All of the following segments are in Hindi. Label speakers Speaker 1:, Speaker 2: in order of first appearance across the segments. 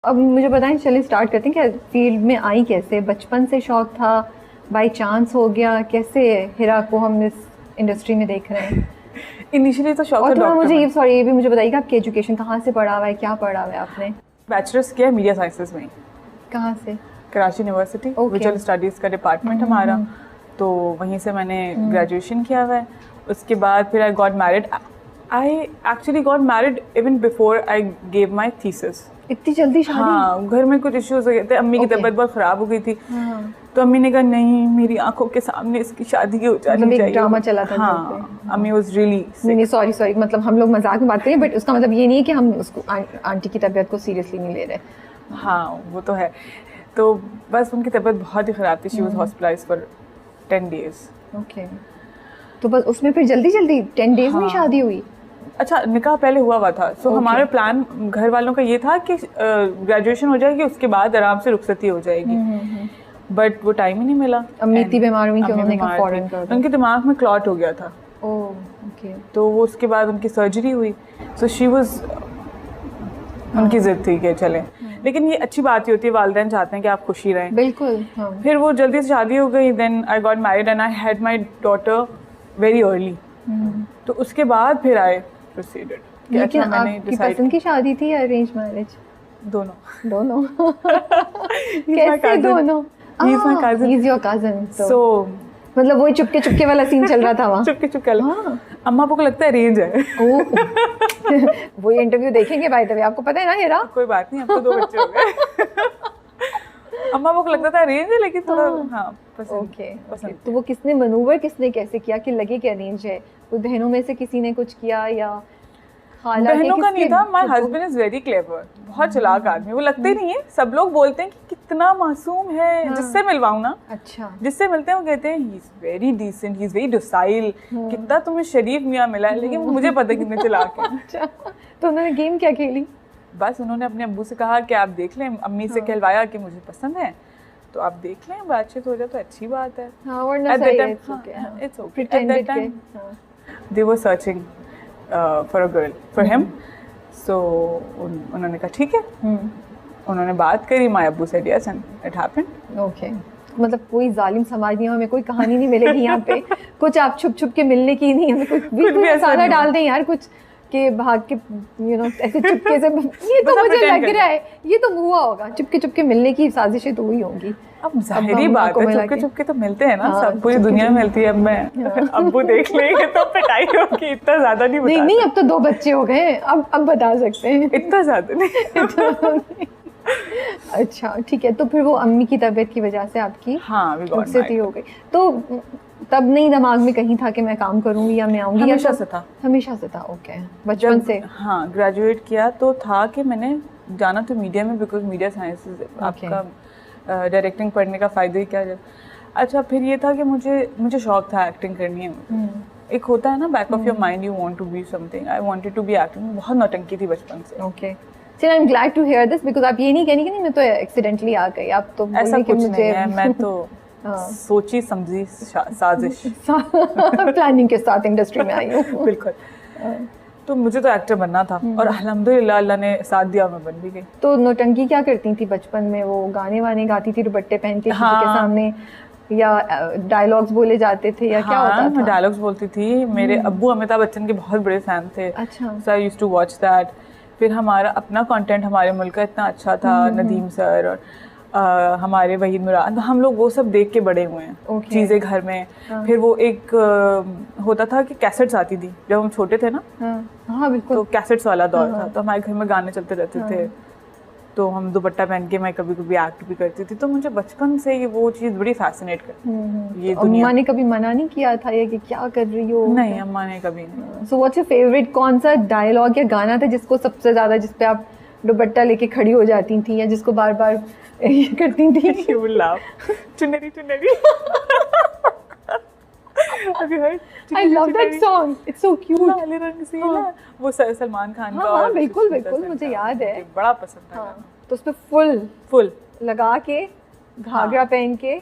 Speaker 1: अब मुझे बताएं, चलिए स्टार्ट करते हैं। क्या फील्ड में आई कैसे? बचपन से शौक था, बाय चांस हो गया? कैसे हिरा को हम इस इंडस्ट्री में देख रहे हैं?
Speaker 2: इनिशियली तो शौक था
Speaker 1: और थोड़ा
Speaker 2: डॉक्टर
Speaker 1: मुझे
Speaker 2: बनने।
Speaker 1: ये सॉरी ये भी मुझे बताइए कि आपकी एजुकेशन कहाँ से पढ़ा हुआ है, क्या पढ़ा हुआ है आपने?
Speaker 2: बैचलर्स किया मीडिया साइंसेस में,
Speaker 1: कहाँ से?
Speaker 2: Karachi university,
Speaker 1: Okay.
Speaker 2: Visual studies का डिपार्टमेंट हमारा, तो वहीं से मैंने ग्रेजुएशन किया हुआ है। उसके बाद फिर आई got married. I actually got married even before I gave my thesis.
Speaker 1: इतनी जल्दी शादी?
Speaker 2: हाँ, घर में कुछ इश्यूज हो गए थे, अम्मी की
Speaker 1: Okay.
Speaker 2: तबीयत बहुत ख़राब हो गई थी।
Speaker 1: हाँ।
Speaker 2: तो अम्मी ने कहा नहीं, मेरी आंखों के सामने इसकी शादी हो
Speaker 1: मतलब
Speaker 2: जानी
Speaker 1: एक
Speaker 2: चाहिए।
Speaker 1: ड्रामा चला था घर
Speaker 2: हाँ,
Speaker 1: पे।
Speaker 2: अम्मी वाज रियली
Speaker 1: नहीं नहीं, सॉरी सॉरी, मतलब हम लोग मजाक में बात करें, बट उसका मतलब ये नहीं है कि हम उसको आंटी की तबीयत को सीरियसली नहीं ले रहे।
Speaker 2: हाँ, वो तो है। तो बस उनकी तबीयत बहुत ही ख़राब थी, she was hospitalised for 10 days.
Speaker 1: Okay, तो बस उसमें फिर जल्दी जल्दी 10 डेज में
Speaker 2: हाँ।
Speaker 1: शादी हुई?
Speaker 2: अच्छा, निकाह पहले हुआ था। सो
Speaker 1: Okay.
Speaker 2: हमारा प्लान घर वालों का ये था कि ग्रेजुएशन हो जाएगी, उसके बाद आराम से रुखसती हो जाएगी, बट वो टाइम ही नहीं मिला।
Speaker 1: अम्मी इतनी बीमार हुई कि
Speaker 2: अम्मी
Speaker 1: उन्होंने कहा
Speaker 2: बीमार
Speaker 1: फॉरेन
Speaker 2: थी।
Speaker 1: कर दो।
Speaker 2: उनके दिमाग में क्लॉट हो गया था,
Speaker 1: ओह ओके।
Speaker 2: तो वो उसके बाद उनकी सर्जरी हुई। सो शी वाज, उनकी जिद थी कि चलें। लेकिन ये अच्छी बात ही होती है, वालिदैन चाहते हैं कि आप खुशी रहें।
Speaker 1: बिल्कुल। हाँ।
Speaker 2: फिर वो जल्दी से शादी हो गई। Then I got married and I had my daughter very early. तो उसके बाद फिर आई प्रोसीडेड।
Speaker 1: लेकिन आपकी पसंद की शादी थी या अरेंज मैरिज?
Speaker 2: दोनों।
Speaker 1: दोनों?
Speaker 2: He's my
Speaker 1: कैसे
Speaker 2: cousin.
Speaker 1: दोनों?
Speaker 2: He's my cousin.
Speaker 1: He's your cousin.
Speaker 2: So
Speaker 1: मतलब वही चुपके चुपके वाला सीन चल रहा था वहाँ?
Speaker 2: चुपके चुपके
Speaker 1: हाँ।
Speaker 2: अम्मा को लगता है रेंज है।
Speaker 1: ओह। वो इंटरव्यू देखेंगे भाई, तभी आपको पता है ना हिरा?
Speaker 2: कोई बात नहीं, अब तो 2 बच्चे हो गए। अम्मा को लगता था रेंज है, लेकिन थोड़ा हाँ पसंद।
Speaker 1: ओके।
Speaker 2: पसंद।
Speaker 1: तो वो किसने मनूवर किसने कैसे किया कि लगे कि अरेंज है? कोई बहनों में से किसी ने कुछ किया या खाला के?
Speaker 2: बहनों का नहीं
Speaker 1: किसके?
Speaker 2: था। My husband is very clever, बहुत चालाक आदमी। वो लगते ही नहीं है, सब लोग बोलते हैं कि कितना मासूम है। जिससे मिलवाऊं ना,
Speaker 1: अच्छा।
Speaker 2: जिससे मिलते हैं वो कहते हैं he is very decent, he is very docile, कितना तुम्हें शरीफ मियाँ मिला है। लेकिन मुझे पता है कितने चालाक हैं।
Speaker 1: अच्छा, तो उन्होंने गेम क्या खेली?
Speaker 2: बस उन्होंने अपने अब्बू से कहा कि आप देख लें, अम्मी से कहलवाया कि मुझे पसंद है, तो आप देख लें, बातचीत हो जाए तो अच्छी बात है।
Speaker 1: हाँ, वरना
Speaker 2: At that
Speaker 1: सही है,
Speaker 2: time-
Speaker 1: it's okay,
Speaker 2: हाँ,
Speaker 1: हाँ।
Speaker 2: it's okay. At
Speaker 1: Pretended
Speaker 2: that
Speaker 1: के,
Speaker 2: time,
Speaker 1: हाँ।
Speaker 2: they were searching for a girl for him. So उन्होंने कहा ठीक है। उन्होंने बात करी, माय अब्बू said yes and it happened.
Speaker 1: Okay. मतलब कोई जालिम समाज नहीं, हमें कोई कहानी नहीं मिलेगी यहाँ पे। कुछ आप छुप छुप के मिलने की नहीं, हमें कुछ भी
Speaker 2: भी ऐसा
Speaker 1: मसाला
Speaker 2: नहीं
Speaker 1: डाल दें यार, कुछ के भाग के ऐसे चुपके से। ये तो
Speaker 2: बस आप
Speaker 1: मुझे
Speaker 2: pretend
Speaker 1: लग
Speaker 2: करें।
Speaker 1: रहा है ये तो हुआ होगा, चुपके चुपके मिलने की साजिशें तो हुई होंगी।
Speaker 2: अब जाहिरी
Speaker 1: अम्मा
Speaker 2: बात
Speaker 1: को
Speaker 2: है,
Speaker 1: मिला
Speaker 2: चुपके
Speaker 1: के।
Speaker 2: चुपके तो मिलते हैं ना,
Speaker 1: हाँ,
Speaker 2: सब पूरी
Speaker 1: चुपके
Speaker 2: दुनिया में
Speaker 1: चुपके।
Speaker 2: मिलती है। अब मैं अब्बू देख लेंगे तो पिटाई होगी, इतना ज्यादा नहीं
Speaker 1: नहीं
Speaker 2: बता
Speaker 1: नहीं, अब तो 2 बच्चे हो गए, अब बता सकते हैं।
Speaker 2: इतना ज्यादा नहीं।
Speaker 1: अच्छा ठीक है, तो फिर वो अम्मी की तबीयत की वजह से आपकी
Speaker 2: हाँ, we got
Speaker 1: रुखसती
Speaker 2: married.
Speaker 1: हो गई। तो तब नहीं दिमाग में कहीं था कि मैं काम करूंगी या मैं आऊंगी? या
Speaker 2: हमेशा
Speaker 1: तब-
Speaker 2: से था।
Speaker 1: हमेशा से था। ओके, बचपन से?
Speaker 2: हाँ, ग्रेजुएट किया तो था कि मैंने जाना तो मीडिया में, बिकॉज मीडिया साइंसेस आपका डायरेक्टिंग पढ़ने का फ़ायदा ही क्या है। अच्छा, फिर ये था कि मुझे शौक था एक्टिंग करनी है। एक होता है ना back of your mind, you want to be something. I wanted to be acting. बहुत नौटंकी थी बचपन से।
Speaker 1: ओके, चलिए, I am glad to hear this, because आप ये नहीं कहनी कि नहीं मैं तो एक्सीडेंटली आ गई। आप तो
Speaker 2: ऐसा
Speaker 1: बोली कि
Speaker 2: कुछ नहीं
Speaker 1: मुझे
Speaker 2: है, मैं तो सोची समझी साजिश।
Speaker 1: प्लानिंग के साथ इंडस्ट्री में आई हूँ।
Speaker 2: बिल्कुल। तो मुझे तो एक्टर बनना था, और अल्हम्दुलिल्लाह अल्लाह ने साथ दिया, मैं बन भी गई।
Speaker 1: तो नौटंकी क्या करती थी बचपन में? वो गाने वाने गाती थी दुपट्टे पहन के किसी के सामने, या डायलॉग्स बोले जाते थे, या क्या होता था?
Speaker 2: मैं डायलॉग्स बोलती थी। मेरे अब्बू अमिताभ बच्चन के बहुत बड़े फैन थे।
Speaker 1: अच्छा।
Speaker 2: So I used to watch that. फिर हमारा अपना कंटेंट हमारे मुल्क का इतना अच्छा था, नदीम सर और हमारे वहीद मुराद, हम लोग वो सब देख के बड़े हुए हैं।
Speaker 1: Okay.
Speaker 2: चीज़ें घर में। फिर वो एक होता था कि कैसेट्स आती थी जब हम छोटे थे ना।
Speaker 1: हाँ बिल्कुल।
Speaker 2: तो कैसेट्स वाला दौर था, तो हमारे घर में गाने चलते रहते थे। तो हम दुपट्टा पहन के मैं कभी कभी एक्ट भी करती थी। तो मुझे बचपन से ही वो चीज़ बड़ी फैसिनेट करती। ये
Speaker 1: तो
Speaker 2: दुनिया।
Speaker 1: अम्मा ने कभी मना नहीं किया था ये कि क्या कर रही हो?
Speaker 2: नहीं, अम्मा ने कभी नहीं।
Speaker 1: सो व्हाट्स योर फेवरेट, कौन सा डायलॉग या गाना था जिसको सबसे ज्यादा, जिस पे आप दुपट्टा लेके खड़ी हो जाती थी या जिसको बार बार ये करती थी?
Speaker 2: You will laugh. चुनरी चुनरी। Have you heard?
Speaker 1: I love that song. It's so cute.
Speaker 2: लाल रंग सी लाल। वो सलमान खान का।
Speaker 1: हाँ बिल्कुल बिल्कुल, मुझे याद है।
Speaker 2: बड़ा पसंद था।
Speaker 1: हाँ, तो उस पे फुल लगा के घाघरा पहन के,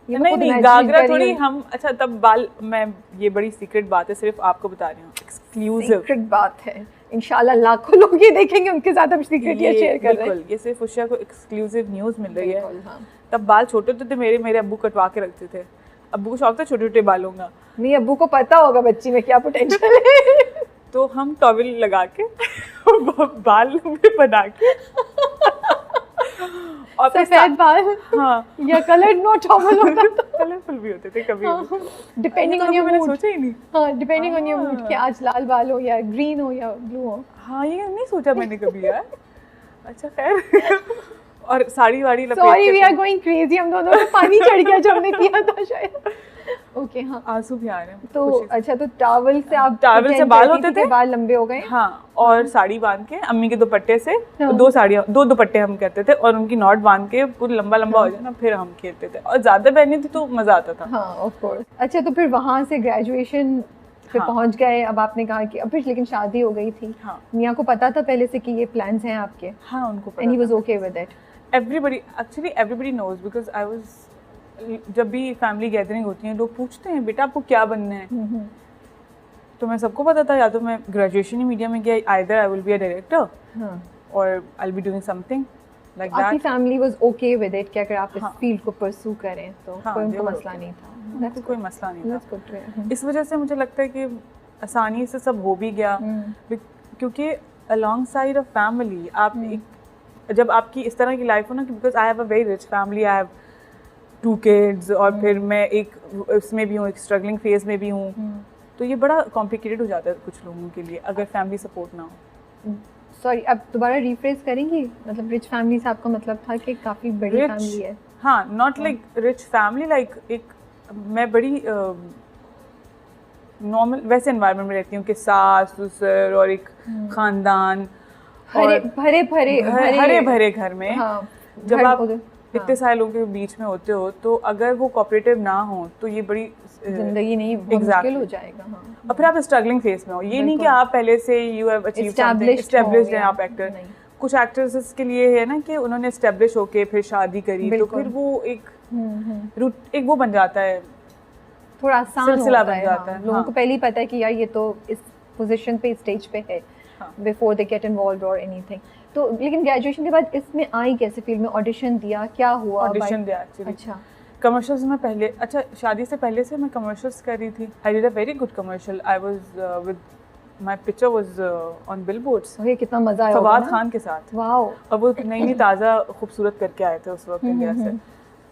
Speaker 1: ये मैं खुद
Speaker 2: नहीं
Speaker 1: imagine
Speaker 2: घाघरा
Speaker 1: कर रही
Speaker 2: थोड़ी
Speaker 1: हूँ।
Speaker 2: हम। अच्छा, तब बाल, मैं ये बड़ी सीक्रेट बात है, सिर्फ आपको बता रही हूँ, एक्सक्लूसिव।
Speaker 1: सीक्रेट बात है, इंशाल्लाह लाखों लोग ये देखेंगे, उनके साथ हम सीक्रेट ये शेयर कर रहे हैं।
Speaker 2: बिल्कुल, ये सिर्फ उषा को एक्सक्लूसिव न्यूज़ मिल रही है।
Speaker 1: हाँ।
Speaker 2: तब बाल छोटे होते थे मेरे अब्बू कटवा के रखते थे। अब्बू को शौक था छोटे छोटे बालों का।
Speaker 1: नहीं, अब्बू को पता होगा बच्ची में क्या पोटेंशियल है।
Speaker 2: तो हम टॉवल लगा के बाल में बना के और
Speaker 1: सफेद बाल,
Speaker 2: हाँ,
Speaker 1: या कलर्ड नो टॉवल होता था।
Speaker 2: कलरफुल भी होते थे कभी,
Speaker 1: डिपेंडिंग ऑन योर
Speaker 2: मैंने
Speaker 1: मूड।
Speaker 2: सोचा ही नहीं।
Speaker 1: हाँ, डिपेंडिंग ऑन योर मूड कि आज लाल बाल हो या ग्रीन हो या ब्लू हो।
Speaker 2: हाँ, ये नहीं सोचा मैंने कभी यार। अच्छा खैर। और साड़ी वाड़ी लपेट
Speaker 1: sorry we are going crazy, हम दोनों को पानी चढ़ गया जो हमने किया था शायद। ओके हाँ,
Speaker 2: आंसू भी आ रहे हैं
Speaker 1: तो
Speaker 2: खुशी से।
Speaker 1: अच्छा, तो टॉवल से आप
Speaker 2: टॉवल से बाल होते थे,
Speaker 1: बाल लंबे हो गए।
Speaker 2: हाँ, और साड़ी बांध के अम्मी के दुपट्टे से
Speaker 1: हाँ।
Speaker 2: दो दुपट्टे हम कहते थे, और उनकी नॉट बांध के पूरा लंबा लंबा हो जाए ना, फिर हम खेलते थे। और ज्यादा पहनी थी तो मजा आता था।
Speaker 1: हाँ ऑफ कोर्स। अच्छा, तो फिर वहाँ से ग्रेजुएशन पे पहुँच गए। अब आपने कहा कि अब फिर लेकिन शादी हो गई थी।
Speaker 2: हाँ,
Speaker 1: मियाँ को पता था पहले से कि ये प्लान्स हैं आपके?
Speaker 2: हाँ, उनको
Speaker 1: एंड ही
Speaker 2: पता
Speaker 1: was okay with it?
Speaker 2: Everybody knows, because I was, जब भी फैमिली गैदरिंग होती है लोग पूछते हैं बेटा आपको क्या बनना है, तो मैं सबको पता था या तो मैं ग्रेजुएशन ही मीडिया में किया, either I will be a director और I will be doing something like that.
Speaker 1: आपकी family was okay with it कि अगर आप इस फील्ड को परस्यू करें तो
Speaker 2: हाँ,
Speaker 1: कोई उनको
Speaker 2: they were
Speaker 1: मसला
Speaker 2: okay.
Speaker 1: नहीं था?
Speaker 2: कोई मसला नहीं
Speaker 1: That's good to hear.
Speaker 2: था। इस वजह से मुझे लगता है कि आसानी से सब हो भी गया, क्योंकि अलॉन्ग साइड ऑफ फैमिली आप जब आपकी इस तरह की लाइफ हो ना, because I have a very rich family, I have 2 kids, और फिर मैं एक उसमें भी हूँ, एक स्ट्रगलिंग फेज में भी हूँ, तो ये बड़ा कॉम्प्लिकेटेड हो जाता है कुछ लोगों के लिए अगर फैमिली सपोर्ट ना हो।
Speaker 1: सॉरी, अब दोबारा रिफ्रेश करेंगी? मतलब रिच फैमिली से आपका मतलब था कि काफ़ी बड़ी फैमिली है?
Speaker 2: हाँ, not like rich family, like एक मैं बड़ी नॉर्मल वैसे एनवायरनमेंट में रहती हूँ कि सास ससुर और एक खानदान,
Speaker 1: भरे
Speaker 2: भरे घर में।
Speaker 1: हाँ,
Speaker 2: जब आप इतने सारे लोगों के बीच में होते हो तो अगर वो कोऑपरेटिव ना हो तो ये बड़ी
Speaker 1: जिंदगी नहीं मुश्किल हो जाएगा। हाँ,
Speaker 2: और फिर आप स्ट्रगलिंग फेज में हो, ये नहीं कि आप पहले से you have achieved something, established हैं आप एक्टर। कुछ एक्ट्रेसेस के लिए है ना कि उन्होंने एस्टैब्लिश होके फिर शादी करी, तो फिर वो एक वो बन जाता है,
Speaker 1: थोड़ा आसान
Speaker 2: सिलसिला
Speaker 1: होता
Speaker 2: बन जाता है।
Speaker 1: लोगों को पहले ही पता है कि यार ये तो इस पोजीशन पे, स्टेज पे है, बिफोर दे गेट इन्वॉल्व्ड और एनीथिंग। तो लेकिन ग्रेजुएशन के बाद इसमें आई कैसे फील्ड में? ऑडिशन दिया, क्या हुआ?
Speaker 2: ऑडिशन दिया एक्चुअली।
Speaker 1: अच्छा,
Speaker 2: कमर्शियल्स में पहले, अच्छा शादी से पहले से मैं कमर्शियल्स कर रही थी। I did a very good commercial, I was with my picture was on billboards.
Speaker 1: ये कितना मजा आया होगा
Speaker 2: फवाद खान के साथ।
Speaker 1: वाओ,
Speaker 2: और वो नई ताज़ा खूबसूरत करके आए थे उस वक्त इंडिया से।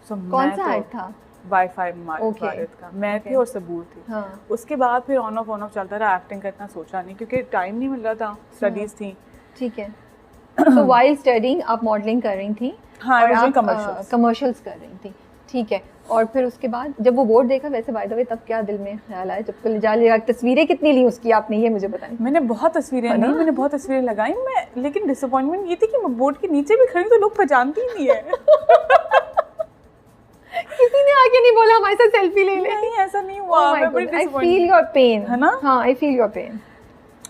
Speaker 1: कौन सा ऐड था?
Speaker 2: वाईफाई भारत का, मैं थी और सबूर थी। हाँ। उसके बाद फिर ऑन ऑफ चलता रहा, एक्टिंग का इतना सोचा नहीं क्योंकि टाइम नहीं मिल रहा था, स्टडीज थी।
Speaker 1: ठीक है। तो व्हाइल स्टडीइंग आप मॉडलिंग कर रही थी?
Speaker 2: हाँ,
Speaker 1: और आप
Speaker 2: कमर्शियल्स
Speaker 1: कर रही थी। ठीक है। और फिर उसके बाद जब वो बोर्ड देखा, वैसे बाय द वे तब क्या दिल में ख्याल आया जब कल जा लिया? तस्वीरें कितनी ली उसकी आपने, ये मुझे बताएं।
Speaker 2: मैंने बहुत तस्वीरें ली, मैंने बहुत तस्वीरें लगाई मैं, लेकिन डिसअपॉइंटमेंट ये थी कि मैं बोर्ड के नीचे भी खड़ी तो लोग पहचानती ही नहीं है।
Speaker 1: किसी ने आके नहीं बोला हमारे साथ सेल्फी ले ले?
Speaker 2: नहीं, ऐसा नहीं हुआ। मैं बड़ी
Speaker 1: I feel your pain,
Speaker 2: है ना?
Speaker 1: हाँ, I feel your pain।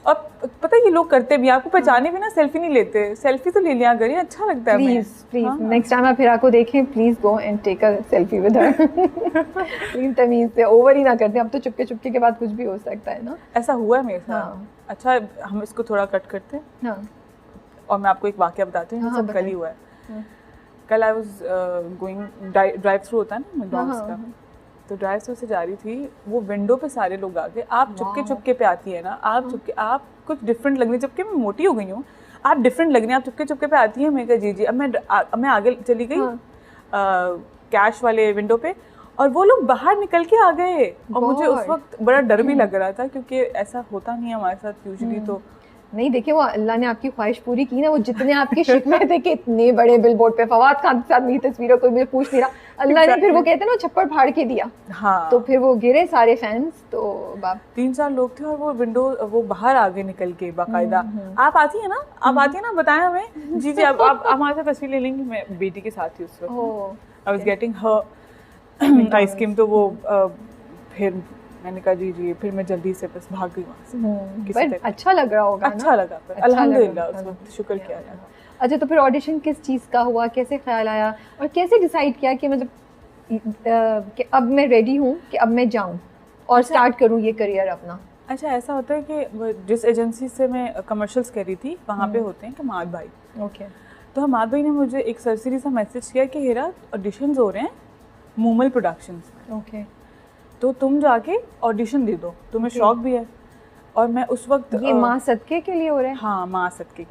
Speaker 2: और पता है ये लोग करते भी, आपको पहचाने भी ना सेल्फी नहीं लेते। सेल्फी तो ले लिया करिए, अच्छा लगता है।
Speaker 1: प्लीज नेक्स्ट टाइम आप हिरा को देखें, please go and take a selfie with her. लेकिन तमीज से ओवर ही ना करते, अब तो चुपके चुपके के बाद कुछ भी हो सकता है ना।
Speaker 2: ऐसा हुआ है मेरे साथ। अच्छा, हम इसको थोड़ा कट करते हैं और मैं आपको एक वाकया बताती हूँ। सब कल ही हुआ है। कल I was going, drive through होता है ना मैकडॉनल्ड्स का, तो ड्राइव थ्रू से जा रही थी, वो विंडो पे सारे लोग आ गए। आप चुपके पे आती है ना, आप कुछ डिफरेंट लग रही, जबकि मैं मोटी हो गई हूँ, आप डिफरेंट लग रही हैं, आप चुपके पे आती हैं। मैं कहा जी। अब मैं आगे चली गई कैश वाले विंडो पे, और वो लोग बाहर निकल के आ गए। और मुझे उस वक्त बड़ा डर भी लग रहा था क्योंकि ऐसा होता नहीं है हमारे साथ यूजुअली। तो
Speaker 1: नहीं, देखिए वो अल्लाह ने आपकी ख्वाहिश पूरी की ना। वो जितने आपके शिकवे थे कि इतने बड़े बिलबोर्ड पे फवाद खान के साथ मेरी तस्वीरें कोई मुझे पूछ नहीं रहा, अल्लाह ने फिर वो कहते हैं ना छप्पर फाड़ के दिया।
Speaker 2: हाँ,
Speaker 1: तो फिर वो गिरे सारे फैंस। तो
Speaker 2: 3-4 लोग थे और वो विंडो वो बाहर आगे निकल के बाकायदा, आप आती है ना, बताएं हमें। जी आप हमारे साथ तस्वीर ले लेंगी। मैं बेटी के साथ थी उस वक्त, I was getting her ice cream. तो वो फिर मैंने कहा जी, फिर मैं जल्दी से बस भाग गई वहाँ से।
Speaker 1: पर अच्छा लग रहा होगा?
Speaker 2: अच्छा लगा, अल्हम्दुलिल्लाह, उस वक्त शुक्र किया जाए।
Speaker 1: अच्छा, तो फिर ऑडिशन किस चीज़ का हुआ, कैसे ख्याल आया और कैसे डिसाइड किया कि मतलब कि अब मैं रेडी हूँ कि अब मैं जाऊँ और स्टार्ट करूँ ये करियर अपना?
Speaker 2: अच्छा ऐसा होता है कि जिस एजेंसी से मैं कमर्शियल्स कर रही थी वहाँ पे होते हैं कमाल भाई।
Speaker 1: ओके।
Speaker 2: तो हमाद भाई ने मुझे एक सरसरी सा मैसेज किया कि हेरा ऑडिशंस हो रहे हैं मूमल प्रोडक्शंस में,
Speaker 1: ओके।
Speaker 2: तो तुम जाके ऑडिशन दे दो, तुम्हें शौक भी है। और मैं उस वक्त
Speaker 1: ये माँ सदके के लिए हो रहा है?
Speaker 2: हाँ माँ सदके